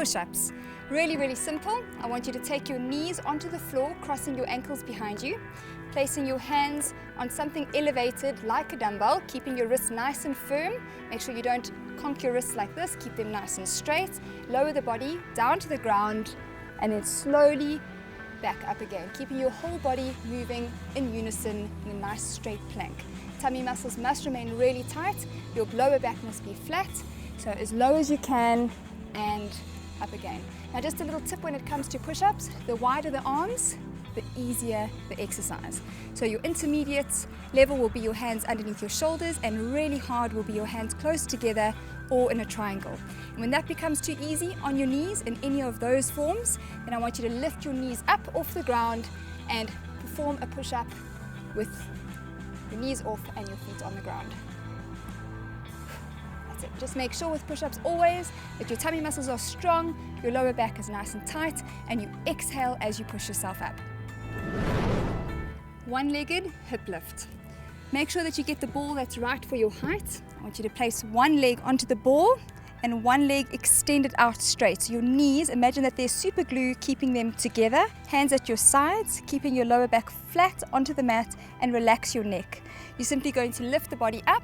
push-ups. Really, really simple. I want you to take your knees onto the floor, crossing your ankles behind you, placing your hands on something elevated like a dumbbell, keeping your wrists nice and firm. Make sure you don't conk your wrists like this, keep them nice and straight. Lower the body down to the ground and then slowly back up again, keeping your whole body moving in unison in a nice straight plank. Tummy muscles must remain really tight, your lower back must be flat, so as low as you can and up again. Now just a little tip when it comes to push-ups, the wider the arms, the easier the exercise. So your intermediate level will be your hands underneath your shoulders, and really hard will be your hands close together or in a triangle. And when that becomes too easy on your knees in any of those forms, then I want you to lift your knees up off the ground and perform a push-up with the knees off and your feet on the ground. That's it. Just make sure with push-ups always that your tummy muscles are strong, your lower back is nice and tight, and you exhale as you push yourself up. One-legged hip lift. Make sure that you get the ball that's right for your height. I want you to place one leg onto the ball and one leg extended out straight. So your knees, imagine that there's super glue keeping them together. Hands at your sides, keeping your lower back flat onto the mat, and relax your neck. You're simply going to lift the body up,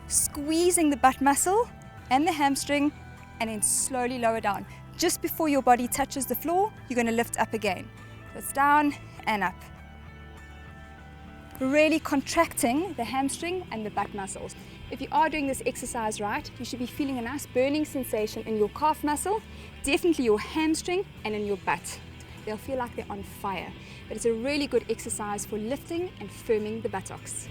squeezing the butt muscle and the hamstring, and then slowly lower down. Just before your body touches the floor, you're going to lift up again. So it's down and up. Really contracting the hamstring and the butt muscles. If you are doing this exercise right, you should be feeling a nice burning sensation in your calf muscle, definitely your hamstring and in your butt. They'll feel like they're on fire. But it's a really good exercise for lifting and firming the buttocks.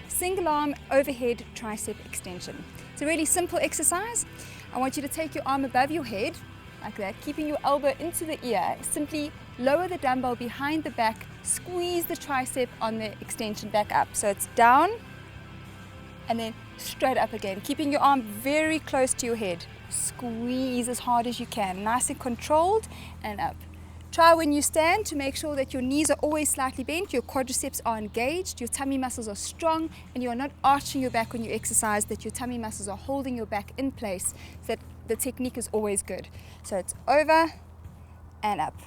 Single arm overhead tricep extension. It's a really simple exercise. I want you to take your arm above your head, like that, keeping your elbow into the ear. Simply lower the dumbbell behind the back, squeeze the tricep on the extension back up. So it's down and then straight up again, keeping your arm very close to your head. Squeeze as hard as you can, nice and controlled, and up. Try when you stand to make sure that your knees are always slightly bent, your quadriceps are engaged, your tummy muscles are strong, and you are not arching your back when you exercise, that your tummy muscles are holding your back in place, so that the technique is always good. So it's over and up.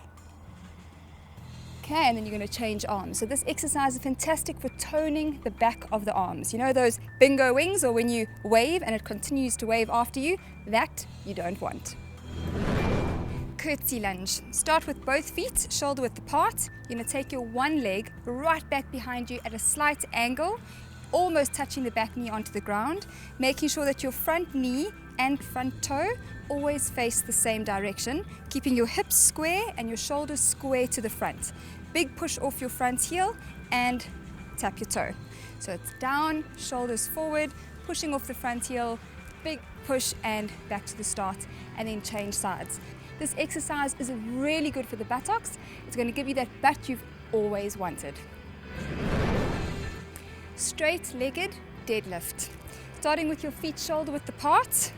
Okay, and then you're going to change arms. So this exercise is fantastic for toning the back of the arms. You know those bingo wings, or when you wave and it continues to wave after you? That you don't want. Curtsy lunge. Start with both feet shoulder width apart. You're going to take your one leg right back behind you at a slight angle, almost touching the back knee onto the ground, making sure that your front knee and front toe always face the same direction, keeping your hips square and your shoulders square to the front. Big push off your front heel and tap your toe. So it's down, shoulders forward, pushing off the front heel, big push and back to the start, and then change sides. This exercise is really good for the buttocks. It's going to give you that butt you've always wanted. Straight-legged deadlift. Starting with your feet shoulder width apart,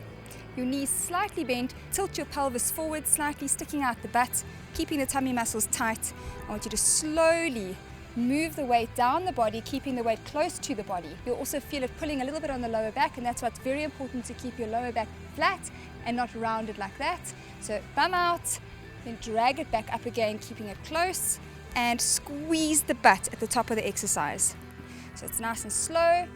your knees slightly bent, tilt your pelvis forward, slightly sticking out the butt, keeping the tummy muscles tight. I want you to slowly move the weight down the body, keeping the weight close to the body. You'll also feel it pulling a little bit on the lower back, and that's why it's very important to keep your lower back flat and not rounded like that. So bum out, then drag it back up again, keeping it close, and squeeze the butt at the top of the exercise. So it's nice and slow,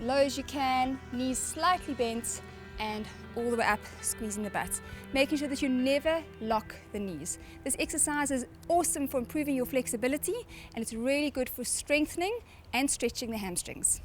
low as you can, knees slightly bent, and all the way up, squeezing the butt. Making sure that you never lock the knees. This exercise is awesome for improving your flexibility, and it's really good for strengthening and stretching the hamstrings.